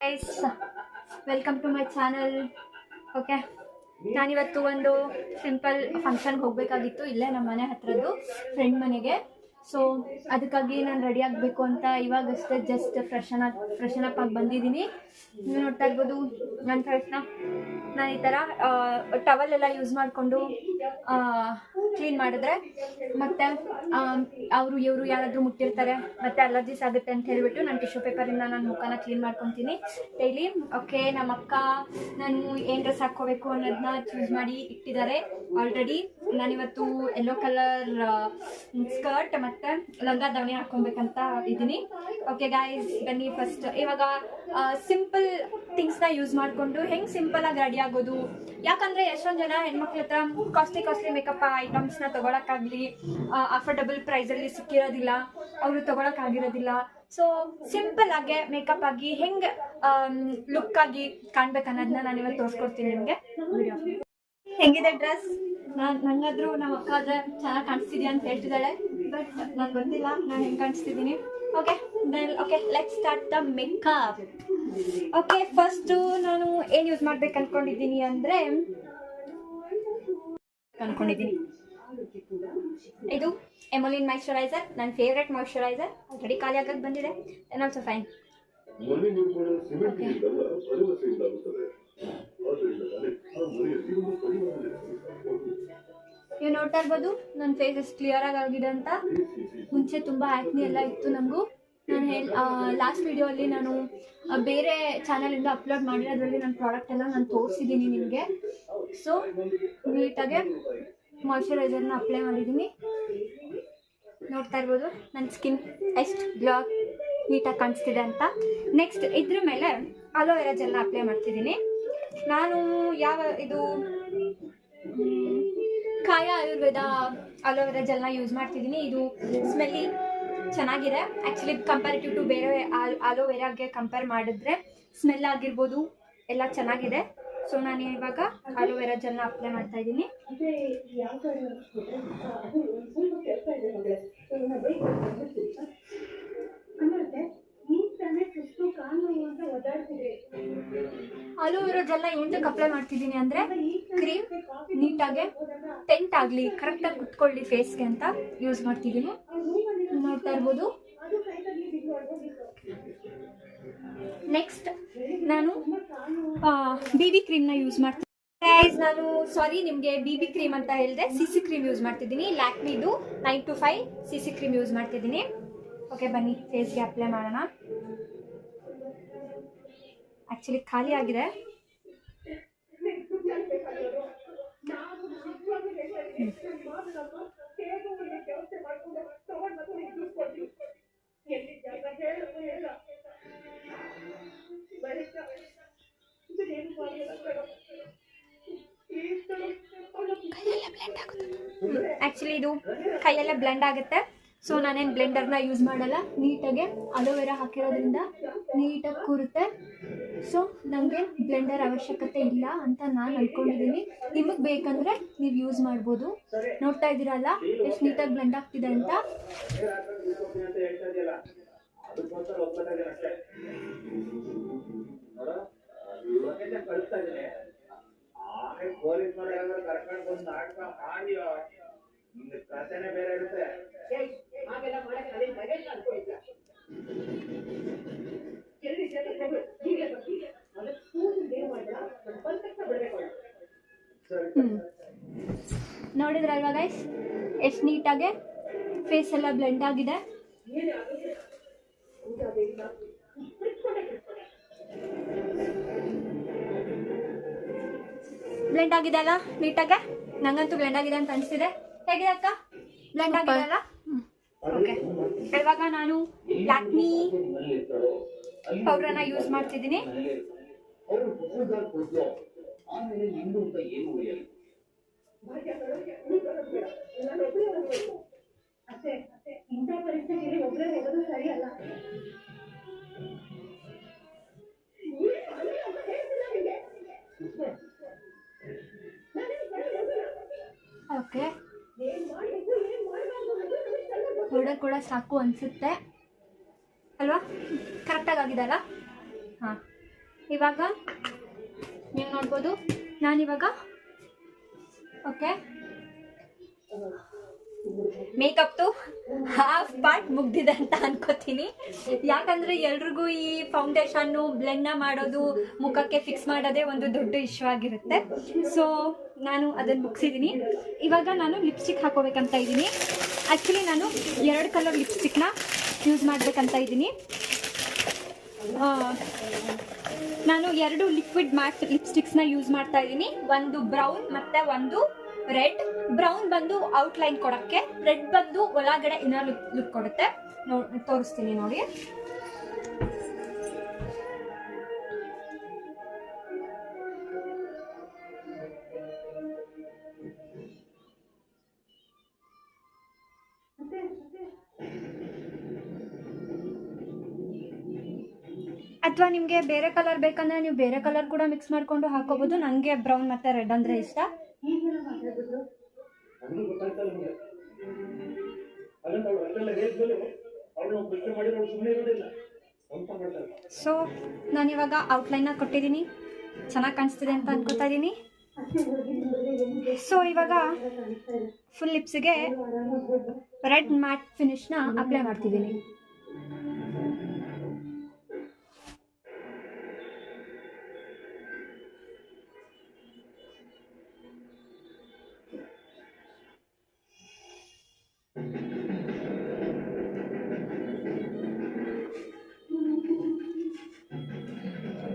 Guys, welcome to my channel. Okay, ನಾನಿವತ್ತು ಒಂದು simple ಫಂಕ್ಷನ್ಗೆ ಹೋಗಬೇಕಾಗಿತ್ತು, ಇಲ್ಲೇ ನಮ್ಮ ಮನೆ ಹತ್ರದ್ದು ಫ್ರೆಂಡ್ ಮನೆಗೆ. ಸೊ ಅದಕ್ಕಾಗಿ ನಾನು ರೆಡಿ ಆಗಬೇಕು ಅಂತ ಇವಾಗಷ್ಟೇ ಜಸ್ಟ್ ಫ್ರೆಶನ್ ಅಪ್ ಆಗಿ ಬಂದಿದ್ದೀನಿ. ನೀವು ನೋಡ್ತಾ ಇರ್ಬೋದು ನನ್ನ ಫ್ರೆಂಡ್ಸ್ನ. ನಾನು ಈ ಥರ ಟವಲ್ ಎಲ್ಲ ಯೂಸ್ ಮಾಡಿಕೊಂಡು ಕ್ಲೀನ್ ಮಾಡಿದ್ರೆ ಮತ್ತು ಇವರು ಯಾರಾದರೂ ಮುಟ್ಟಿರ್ತಾರೆ ಮತ್ತು ಅಲರ್ಜೀಸ್ ಆಗುತ್ತೆ ಅಂತ ಹೇಳಿಬಿಟ್ಟು ನಾನು ಟಿಶ್ಯೂ ಪೇಪರಿಂದ ನನ್ನ ಮುಖನ ಕ್ಲೀನ್ ಮಾಡ್ಕೊತೀನಿ ಡೈಲಿ. ಓಕೆ, ನಮ್ಮ ಅಕ್ಕ ನಾನು ಏನು ಡ್ರೆಸ್ ಹಾಕ್ಕೋಬೇಕು ಅನ್ನೋದನ್ನ ಚೂಸ್ ಮಾಡಿ ಇಟ್ಟಿದ್ದಾರೆ ಆಲ್ರೆಡಿ. ನಾನಿವತ್ತು ಯೆಲ್ಲೋ ಕಲರ್ ಸ್ಕರ್ಟ್ ಮತ್ತು ಲಂಗ ದಾವಣಿ ಹಾಕ್ಕೊಬೇಕಂತ ಇದ್ದೀನಿ. ಓಕೆ ಗಾಯ್ಸ್, ಬನ್ನಿ ಫಸ್ಟ್ ಇವಾಗ ಸಿಂಪಲ್ ಥಿಂಗ್ಸ್ನ ಯೂಸ್ ಮಾಡಿಕೊಂಡು ಹೆಂಗೆ ಸಿಂಪಲಾಗಿ ರೆಡಿ ಆಗೋದು. ಯಾಕಂದರೆ ಎಷ್ಟೊಂದು ಜನ ಹೆಣ್ಮಕ್ಳ ಹತ್ರ ಕಾಸ್ಟ್ಲಿ ಮೇಕಪ್ ಐಟಮ್ಸ್ನ ತೊಗೊಳಕ್ಕಾಗಲಿ ಅಫೋರ್ಡಬಲ್ ಪ್ರೈಸಲ್ಲಿ ಸಿಕ್ಕಿರೋದಿಲ್ಲ, ಅವರು ತೊಗೊಳಕ್ಕಾಗಿರೋದಿಲ್ಲ. ಸೊ ಸಿಂಪಲ್ ಆಗಿ ಮೇಕಪ್ ಆಗಿ ಹೆಂಗೆ ಲುಕ್ ಆಗಿ ಕಾಣ್ಬೇಕು ಅನ್ನೋದನ್ನ ನಾನು ಇವತ್ತು ತೋರಿಸ್ಕೊಡ್ತೀನಿ ನಿಮಗೆ. ವಿಡಿಯೋ ಹೆಂಗಿದೆ ಡ್ರೆಸ್? ನಂಗಾದ್ರೂ ನಮ್ಮ ಅಕ್ಕ ಆದ್ರೆ ಚೆನ್ನಾಗಿ ಕಾಣಿಸ್ತಿದ್ಯಾ ಅಂತ ಹೇಳ್ತಿದ್ದಾಳೆ, ಬಟ್ ನಂಗೆ ಗೊತ್ತಿಲ್ಲ ನಾನು ಹೆಂಗೆ ಕಾಣಿಸ್ತಿದ್ದೀನಿ. Okay let's start the makeup. Okay, first ನಾನು ಏನು ಯೂಸ್ ಮಾಡ್ಬೇಕು ಅಂದ್ಕೊಂಡಿದ್ದೀನಿ ಅಂದರೆ ಇದು ಎಮೋಲಿನ್ ಮಾಯಿಶ್ಚರೈಸರ್, ನನ್ನ ಫೇವ್ರೆಟ್ ಮಾಯಿಶ್ಚರೈಸರ್. ಆಲ್ರೆಡಿ ಖಾಲಿ ಆಗಕ್ಕೆ ಬಂದಿದೆ, ಆ್ಯಂಡ್ ಆಲ್ಸೋ ಫೈನ್. ನೀವು ನೋಡ್ತಾ ಇರ್ಬೋದು ನನ್ನ ಫೇಸ್ ಎಷ್ಟು ಕ್ಲಿಯರ್ ಆಗಿದೆ ಅಂತ. ಮುಂಚೆ ತುಂಬ ಆ್ಯಕ್ನಿ ಎಲ್ಲ ಇತ್ತು ನಮಗೂ. ನಾನು ಲಾಸ್ಟ್ ವಿಡಿಯೋಲ್ಲಿ ನಾನು ಬೇರೆ ಚಾನಲಿಂದ ಅಪ್ಲೋಡ್ ಮಾಡಿರೋದ್ರಲ್ಲಿ ನನ್ನ ಪ್ರಾಡಕ್ಟ್ ಎಲ್ಲ ನಾನು ತೋರಿಸಿದ್ದೀನಿ ನಿಮಗೆ. ಸೊ ನೀಟಾಗೆ ಮಾಯಿಶ್ಚರೈಸರ್ನ ಅಪ್ಲೈ ಮಾಡಿದ್ದೀನಿ. ನೋಡ್ತಾ ಇರ್ಬೋದು ನನ್ನ ಸ್ಕಿನ್ ಎಷ್ಟು ಗ್ಲೋ ನೀಟಾಗಿ ಕಾಣಿಸ್ತಿದೆ ಅಂತ. ನೆಕ್ಸ್ಟ್ ಇದ್ರ ಮೇಲೆ ಅಲೋವೆರಾ ಜೆಲ್ನ ಅಪ್ಲೈ ಮಾಡ್ತಿದ್ದೀನಿ. ನಾನು ಇದು ಕಾಯ ಆಯುರ್ವೇದ ಅಲೋವೆರಾ ಜೆಲ್ನ ಯೂಸ್ ಮಾಡ್ತಿದ್ದೀನಿ. ಇದು ಸ್ಮೆಲ್ಲಿ ಚೆನ್ನಾಗಿದೆ ಆ್ಯಕ್ಚುಲಿ, ಕಂಪ್ಯಾರಿಟಿವ್ ಟು ಬೇರೆ ಅಲೋವೆರಾಗೆ ಕಂಪೇರ್ ಮಾಡಿದ್ರೆ ಸ್ಮೆಲ್ ಆಗಿರ್ಬೋದು ಎಲ್ಲ ಚೆನ್ನಾಗಿದೆ. ಸೊ ನಾನು ಇವಾಗ ಅಲೋವೆರಾ ಜೆಲ್ನ ಅಪ್ಲೈ ಮಾಡ್ತಾ ಇದ್ದೀನಿ. ಅಲೋವೆರಾ ಜೆಲ್ನ ಎಂಟಕ್ಕೆ ಅಪ್ಲೈ ಮಾಡ್ತಿದ್ದೀನಿ ಅಂದರೆ ಕ್ರೀಮ್ ನೀಟಾಗಿ ಟೆಂಟ್ ಆಗಲಿ, ಕರೆಕ್ಟಾಗಿ ಕುತ್ಕೊಳ್ಳಿ ಫೇಸ್ಗೆ ಅಂತ ಯೂಸ್ ಮಾಡ್ತಿದ್ದೀನಿ. ನೋಡ್ತಾ ಇರ್ಬೋದು. ನೆಕ್ಸ್ಟ್ ನಾನು BB ಕ್ರೀಮ್ನ ಯೂಸ್ ಮಾಡ್ತೀನಿ. ಗೈಸ್, ನಾನು ಸಾರಿ ನಿಮಗೆ BB ಕ್ರೀಮ್ ಅಂತ ಹೇಳಿದೆ, CC ಕ್ರೀಮ್ ಯೂಸ್ ಮಾಡ್ತಿದ್ದೀನಿ. ಲ್ಯಾಕ್ಮಿದು 925 CC ಕ್ರೀಮ್ ಯೂಸ್ ಮಾಡ್ತಿದ್ದೀನಿ. ಓಕೆ, ಬನ್ನಿ ಫೇಸ್ಗೆ ಅಪ್ಲೈ ಮಾಡೋಣ. ಆ್ಯಕ್ಚುಲಿ ಖಾಲಿ ಆಗಿದೆ. ಆ್ಯಕ್ಚುಲಿ ಇದು ಕೈಯೆಲ್ಲ ಬ್ಲೆಂಡ್ ಆಗುತ್ತೆ. ಸೊ ನಾನೇನು ಬ್ಲೆಂಡರ್ನ ಯೂಸ್ ಮಾಡಲ್ಲ, ನೀಟಾಗೆ ಅಲೋವೆರಾ ಹಾಕಿರೋದ್ರಿಂದ ನೀಟಾಗಿ ಕೂರುತ್ತೆ. ಸೊ ನನಗೆ ಬ್ಲೆಂಡರ್ ಅವಶ್ಯಕತೆ ಇಲ್ಲ ಅಂತ ನಾನು ಅಂದ್ಕೊಂಡಿದ್ದೀನಿ. ನಿಮಗೆ ಬೇಕಂದರೆ ನೀವು ಯೂಸ್ ಮಾಡ್ಬೋದು. ನೋಡ್ತಾ ಇದ್ದೀರಲ್ಲ ಎಷ್ಟು ನೀಟಾಗಿ ಬ್ಲೆಂಡ್ ಆಗ್ತಿದೆ ಅಂತ. ನೋಡಿದ್ರಲ್ವಾ ಗೈಸ್ ಎಷ್ಟು ನೀಟಾಗೆ ಫೇಸ್ ಎಲ್ಲ ಬ್ಲೆಂಡ್ ಆಗಿದೆ. ಬ್ಲೆಂಡ್ ಆಗಿದೆ ಅಲ್ಲ ನೀಟಾಗೆ? ನಂಗಂತೂ ಬ್ಲೆಂಡ್ ಆಗಿದೆ ಅಂತ ಅನಿಸ್ತಿದೆ. ಹೇಗಿದೆ ಅಕ್ಕ? ಬ್ಲೆಂಡ್ ಆಗಿದೆ ಅಲ್ಲ? ಓಕೆ, ಇವಾಗ ನಾನು ಲ್ಯಾಕ್ಮಿ ಪೌಡ್ರನ್ನ ಯೂಸ್ ಮಾಡ್ತಿದ್ದೀನಿ. ಓಕೆ, ಪೌಡರ್ ಕೂಡ ಸಾಕು ಅನಿಸುತ್ತೆ ಅಲ್ವಾ? ಕರೆಕ್ಟಾಗಿ ಆಗಿದೆ ಅಲ್ಲ? ಹಾಂ, ಇವಾಗ ನೀವು ನೋಡ್ಬೋದು ನಾನಿವಾಗ ಓಕೆ ಮೇಕಪ್ದು ಹಾಫ್ ಪಾರ್ಟ್ ಮುಗ್ದಿದೆ ಅಂತ ಅನ್ಕೋತೀನಿ. ಯಾಕಂದರೆ ಎಲ್ರಿಗೂ ಈ ಫೌಂಡೇಶನ್ನು ಬ್ಲೆಂಡ್ನ ಮಾಡೋದು ಮುಖಕ್ಕೆ ಫಿಕ್ಸ್ ಮಾಡೋದೇ ಒಂದು ದೊಡ್ಡ ಇಶ್ಯೂ ಆಗಿರುತ್ತೆ. ಸೊ ನಾನು ಅದನ್ನು ಮುಗಿಸಿದ್ದೀನಿ. ಇವಾಗ ನಾನು ಲಿಪ್ಸ್ಟಿಕ್ ಹಾಕೋಬೇಕಂತ ಇದ್ದೀನಿ. ಆ್ಯಕ್ಚುಲಿ ನಾನು 2 ಕಲರ್ ಲಿಪ್ಸ್ಟಿಕ್ನ ಯೂಸ್ ಮಾಡಬೇಕಂತ ಇದ್ದೀನಿ. ನಾನು 2 ಲಿಕ್ವಿಡ್ ಮ್ಯಾಟ್ ಲಿಪ್ಸ್ಟಿಕ್ಸ್ನ ಯೂಸ್ ಮಾಡ್ತಾ ಇದ್ದೀನಿ. ಒಂದು ಬ್ರೌನ್ ಮತ್ತು ಒಂದು ರೆಡ್. ಬ್ರೌನ್ ಬಂದು ಔಟ್ಲೈನ್ ಕೊಡೋಕ್ಕೆ, ರೆಡ್ ಬಂದು ಒಳಗಡೆ ಇನ್ನರ್ ಲುಕ್ ಕೊಡುತ್ತೆ. ತೋರಿಸ್ತೀನಿ ನೋಡಿ. ಅಥವಾ ನಿಮಗೆ ಬೇರೆ ಕಲರ್ ಬೇಕಂದ್ರೆ ನೀವು ಬೇರೆ ಕಲರ್ ಕೂಡ ಮಿಕ್ಸ್ ಮಾಡಿಕೊಂಡು ಹಾಕೋಬೋದು. ನನಗೆ ಬ್ರೌನ್ ಮತ್ತು ರೆಡ್ ಅಂದರೆ ಇಷ್ಟ. ಸೊ ನಾನಿವಾಗ ಔಟ್ಲೈನ್ನ ಕೊಟ್ಟಿದ್ದೀನಿ, ಚೆನ್ನಾಗಿ ಕಾಣಿಸ್ತಿದೆ ಅಂತ ಅನ್ಕೋತಾ ಇದ್ದೀನಿ. ಸೊ ಇವಾಗ ಫುಲ್ ಲಿಪ್ಸಿಗೆ ರೆಡ್ ಮ್ಯಾಟ್ ಫಿನಿಶ್ನ ಅಪ್ಲೈ ಮಾಡ್ತಿದ್ದೀನಿ.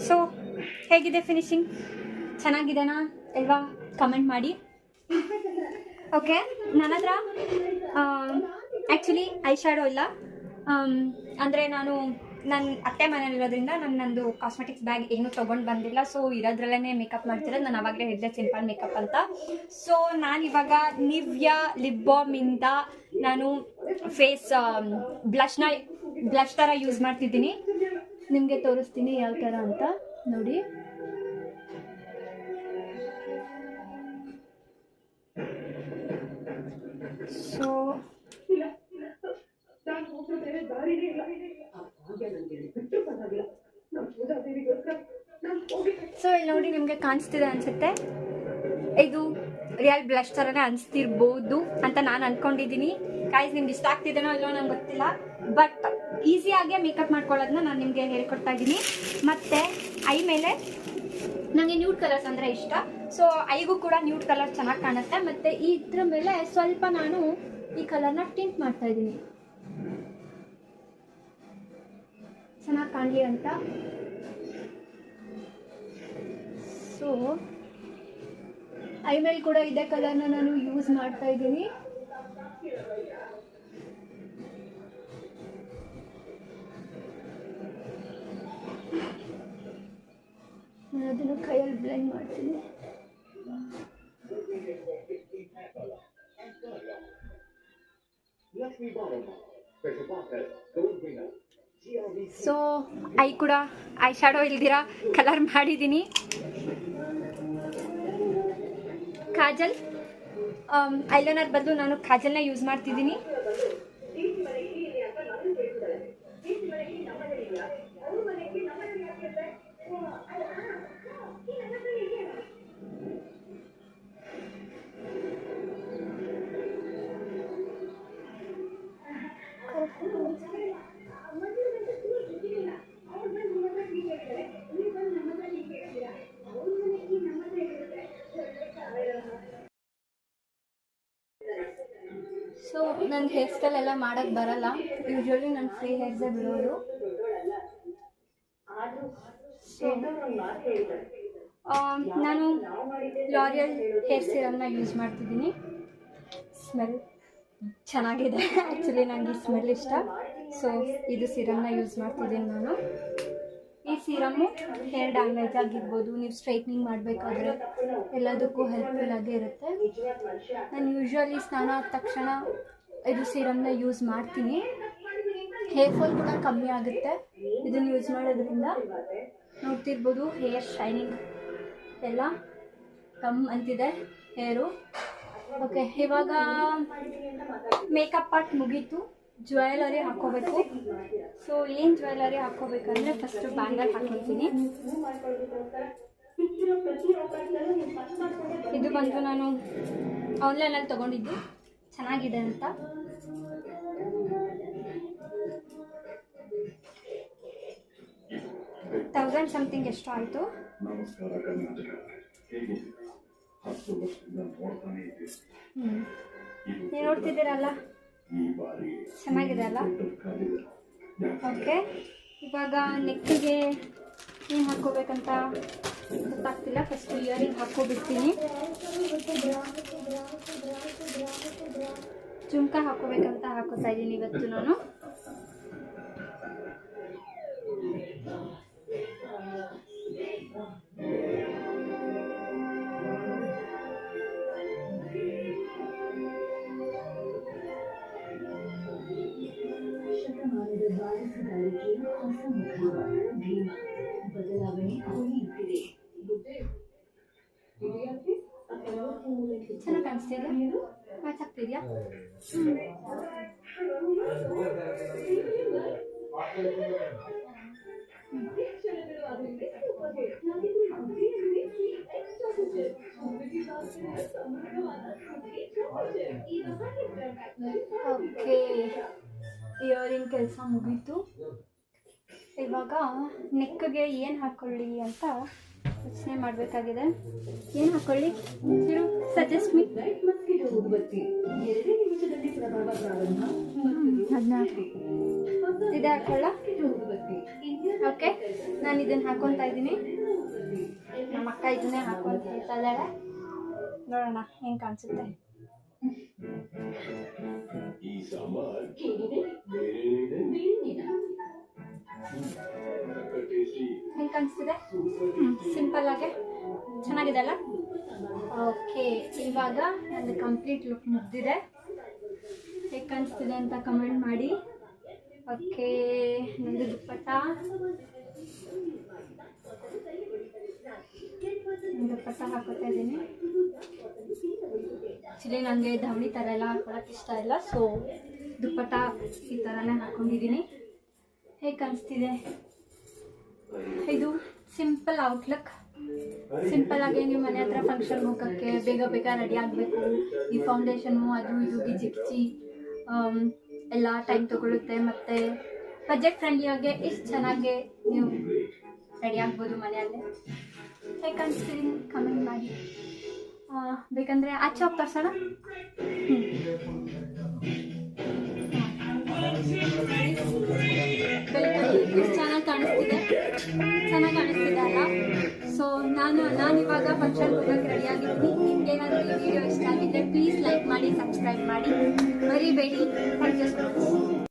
ಸೊ ಹೇಗಿದೆ ಫಿನಿಶಿಂಗ್? ಚೆನ್ನಾಗಿದೆನಾ ಅಲ್ವಾ? ಕಮೆಂಟ್ ಮಾಡಿ. ಓಕೆ, ನನ್ನ ಹತ್ರ ಆ್ಯಕ್ಚುಲಿ ಐ ಶ್ಯಾಡೋ ಇಲ್ಲ. ಅಂದರೆ ನಾನು ನನ್ನ ಅತ್ತೆ ಮನೇಲಿರೋದ್ರಿಂದ ನಂದು ಕಾಸ್ಮೆಟಿಕ್ಸ್ ಬ್ಯಾಗ್ ಏನೂ ತೊಗೊಂಡು ಬಂದಿಲ್ಲ. ಸೊ ಇರೋದ್ರಲ್ಲೇ ಮೇಕಪ್ ಮಾಡ್ತಿರೋದು. ನಾನು ಆವಾಗಲೇ ಹೇಳಿದೆ ಸಿಂಪಲ್ ಮೇಕಪ್ ಅಂತ. ಸೊ ನಾನಿವಾಗ ನಿವ್ಯಾ ಲಿಪ್ ಬಾಮಿಂದ ನಾನು ಫೇಸ್ ಬ್ಲಷ್ ಥರ ಯೂಸ್ ಮಾಡ್ತಿದ್ದೀನಿ. ನಿಮಗೆ ತೋರಿಸ್ತೀನಿ ಯಾವ ಥರ ಅಂತ ನೋಡಿ. ಸೊ ಇಲ್ಲಿ ನೋಡಿ, ನಿಮಗೆ ಕಾಣಿಸ್ತಿದೆ ಅನಿಸುತ್ತೆ. ಇದು ರಿಯಲ್ ಬ್ಲಷ್ ಥರನೇ ಅನಿಸ್ತಿರ್ಬೋದು ಅಂತ ನಾನು ಅಂದ್ಕೊಂಡಿದ್ದೀನಿ. ಗೈಸ್, ನಿಮ್ಗೆ ಇಷ್ಟ ಆಗ್ತಿದ್ದೇನೋ ಇಲ್ಲೋ ನಂಗೆ ಗೊತ್ತಿಲ್ಲ, ಬಟ್ ಈಸಿಯಾಗೆ ಮೇಕಪ್ ಮಾಡ್ಕೊಳ್ಳೋದನ್ನ ನಾನು ನಿಮಗೆ ಹೇಳ್ಕೊಡ್ತಾ ಇದ್ದೀನಿ. ಮತ್ತು ಐ ಮೇಲೆ ನನಗೆ ನ್ಯೂಡ್ ಕಲರ್ಸ್ ಅಂದರೆ ಇಷ್ಟ. ಸೊ ಐಗೂ ಕೂಡ ನ್ಯೂಡ್ ಕಲರ್ ಚೆನ್ನಾಗಿ ಕಾಣುತ್ತೆ. ಮತ್ತು ಇದ್ರ ಮೇಲೆ ಸ್ವಲ್ಪ ನಾನು ಈ ಕಲರ್ನ ಟಿಂಟ್ ಮಾಡ್ತಾ ಇದ್ದೀನಿ, ಚೆನ್ನಾಗಿ ಕಾಣಲಿ ಅಂತ. ಸೊ ಐ ಮೇಲೆ ಕೂಡ ಇದೇ ಕಲರ್ನ ನಾನು ಯೂಸ್ ಮಾಡ್ತಾ ಇದ್ದೀನಿ. ನಾನು ಅದನ್ನು ಕೈಯಲ್ಲಿ ಬ್ಲೆಂಡ್ ಮಾಡ್ತೀನಿ. ಸೊ ಐ ಕೂಡ ಐ ಶ್ಯಾಡೋ ಇಲ್ದಿರ ಕಲರ್ ಮಾಡಿದ್ದೀನಿ. ಕಾಜಲ್, ಐಲೈನರ್ ಬದಲು ನಾನು ಕಾಜಲ್ನ ಯೂಸ್ ಮಾಡ್ತಿದ್ದೀನಿ. ಸೊ ನನ್ನ ಹೇರ್ ಸ್ಟೈಲ್ ಎಲ್ಲ ಮಾಡೋಕ್ಕೆ ಬರಲ್ಲ. ಯೂಶ್ವಲಿ ನಾನು ಫ್ರೀ ಹೇರ್ಸೇ ಬಿಡೋದು. ನಾನು ಲಾರಿಯಲ್ ಹೇರ್ ಸಿರಮ್ನ ಯೂಸ್ ಮಾಡ್ತಿದ್ದೀನಿ. ಸ್ಮೆಲ್ ಚೆನ್ನಾಗಿದೆ. ಆ್ಯಕ್ಚುಲಿ ನನಗೆ ಸ್ಮೆಲ್ ಇಷ್ಟ. ಸೊ ಇದು ಸಿರಮ್ನ ಯೂಸ್ ಮಾಡ್ತಿದ್ದೀನಿ ನಾನು. ಈ ಸಿರಮ್ಮು ಹೇರ್ ಡ್ಯಾಮೇಜ್ ಆಗಿರ್ಬೋದು, ನೀವು ಸ್ಟ್ರೈಟ್ನಿಂಗ್ ಮಾಡಬೇಕಾದ್ರೆ ಎಲ್ಲದಕ್ಕೂ ಹೆಲ್ಪ್ಫುಲ್ ಆಗೇ ಇರುತ್ತೆ. ನಾನು ಯೂಶ್ವಲಿ ಸ್ನಾನ ಆದ ತಕ್ಷಣ ಇದು ಸಿರಮ್ನ ಯೂಸ್ ಮಾಡ್ತೀನಿ. ಹೇರ್ ಫಾಲ್ ಕೂಡ ಕಮ್ಮಿ ಆಗುತ್ತೆ ಇದನ್ನು ಯೂಸ್ ಮಾಡೋದ್ರಿಂದ. ನೋಡ್ತಿರ್ಬೋದು ಹೇರ್ ಶೈನಿಂಗ್ ಎಲ್ಲ ಕಮ್ಮಿ ಅಂತಿದೆ ಹೇರು. ಓಕೆ, ಇವಾಗ ಮೇಕಪ್ ಪಾರ್ಟ್ ಮುಗೀತು. ಜ್ಯುವೆಲರಿ ಹಾಕೋಬೇಕು. ಸೊ ಏನು ಜ್ಯುವೆಲರಿ ಹಾಕೋಬೇಕಂದ್ರೆ ಫಸ್ಟು ಬ್ಯಾಂಗಲ್ ಹಾಕೊತೀನಿ. ಇದು ಬಂದು ನಾನು ಆನ್ಲೈನಲ್ಲಿ ತೊಗೊಂಡಿದ್ದು, ಚೆನ್ನಾಗಿದೆ ಅಂತ. $1000 ಸಮಥಿಂಗ್ ಎಷ್ಟು ಆಯಿತು. ನೀವು ನೋಡ್ತಿದ್ದೀರಲ್ಲ, ಚೆನ್ನಾಗಿದೆ ಅಲ್ಲ. ಓಕೆ, ಇವಾಗ ನೆಕ್ಕಿಗೆ ಏನು ಹಾಕ್ಕೋಬೇಕಂತ ಗೊತ್ತಾಗ್ತಿಲ್ಲ. ಫಸ್ಟ್ ಇಯರಿಂಗ್ ಹಾಕ್ಕೊಬಿಡ್ತೀನಿ. ಜುಮ್ಕ ಹಾಕೋಬೇಕಂತ ಹಾಕೋತಾ ಇದ್ದೀನಿ ಇವತ್ತು ನಾನು. ಚೆನ್ನಾಗಿ ಕಾಣಿಸ್ತಿದ್ಯಾ? ಮ್ಯಾಚ್ ಆಗ್ತಿದ್ಯಾ? ಓಕೆ, ಇಯರಿಂಗ್ ಕೆಲಸ ಮುಗೀತು. ಇವಾಗ ನೆಕ್ಗೆ ಏನು ಹಾಕ್ಕೊಳ್ಳಿ ಅಂತ ಯೋಚನೆ ಮಾಡಬೇಕಾಗಿದೆ. ಏನು ಹಾಕ್ಕೊಳ್ಳಿ ಹೇಳು, ಸಜೆಸ್ಟ್ ಮೀ. ಇದೆ ಹಾಕೊಳ್ಳ. ಓಕೆ, ನಾನು ಇದನ್ನು ಹಾಕೊತಾ ಇದ್ದೀನಿ. ನಮ್ಮ ಅಕ್ಕ ಇದನ್ನೇ ಹಾಕೊಂತ ಹೇಳ್ತಾ ಇದ್ದಾಳೆ. ನೋಡೋಣ ಹೆಂಗೆ ಕಾಣಿಸುತ್ತೆ. ಹೆಂಗೆ ಕಾಣಿಸ್ತಿದೆ? ಸಿಂಪಲ್ ಆಗಿ ಚೆನ್ನಾಗಿದೆ ಅಲ್ಲ. ಓಕೆ, ಇವಾಗ ನಂದು ಕಂಪ್ಲೀಟ್ ಲುಕ್ ಮುಗ್ದಿದೆ. ಹೇಗೆ ಕಾಣಿಸ್ತಿದೆ ಅಂತ ಕಮೆಂಟ್ ಮಾಡಿ. ಓಕೆ, ನಂದು ದುಪ್ಪಟ್ಟ ಹಾಕೋತಾ ಇದ್ದೀನಿ. ಆ್ಯಕ್ಚುಲಿ ನನಗೆ ಧಾವಣಿ ಥರ ಎಲ್ಲ ಹಾಕೊಳ್ಳೋಕೆ ಇಷ್ಟ ಇಲ್ಲ. ಸೊ ದುಪ್ಪಟ್ಟ ಈ ಥರನೇ ಹಾಕ್ಕೊಂಡಿದ್ದೀನಿ. ಹೇಗೆ ಕಾಣಿಸ್ತಿದೆ? ಇದು ಸಿಂಪಲ್ ಔಟ್ಲುಕ್. ಸಿಂಪಲ್ ಆಗಿ ನೀವು ಮನೆ ಹತ್ರ ಫಂಕ್ಷನ್ ಹೋಗೋಕ್ಕೆ ಬೇಗ ಬೇಗ ರೆಡಿ ಆಗಬೇಕು. ಈ ಫೌಂಡೇಶನು ಅದು ಇದು ಗಿಚ್ಚಿ ಎಲ್ಲ ಟೈಮ್ ತೊಗೊಳುತ್ತೆ. ಮತ್ತು ಬಜೆಟ್ ಫ್ರೆಂಡ್ಲಿಯಾಗೆ ಇಷ್ಟು ಚೆನ್ನಾಗಿ ನೀವು ರೆಡಿ ಆಗ್ಬೋದು ಮನೆಯಲ್ಲೇ. ಹೇಗೆ ಕಾಣಿಸ್ತೀನಿ ಕಮೆಂಟ್ ಮಾಡಿ. ಬೇಕಂದರೆ ಆಚೆ ಹೋಗಿ ತೋರ್ಸೋಣ. ಚೆನ್ನಾಗಿ ಕಾಣಿಸ್ತಿದೆ ಅಲ್ಲ. ಸೊ ನಾನು ಇವಾಗ ಫಂಕ್ಷನ್ ಹೋಗೋಕ್ಕೆ ರೆಡಿಯಾಗಿದ್ದೀನಿ. ನಿಮ್ಗೇನಾದರೂ ಈ ವಿಡಿಯೋ ಇಷ್ಟ ಆಗಿದ್ದರೆ ಪ್ಲೀಸ್ ಲೈಕ್ ಮಾಡಿ, ಸಬ್ಸ್ಕ್ರೈಬ್ ಮಾಡಿ, ಮರಿಬೇಡಿ. Thank you so much.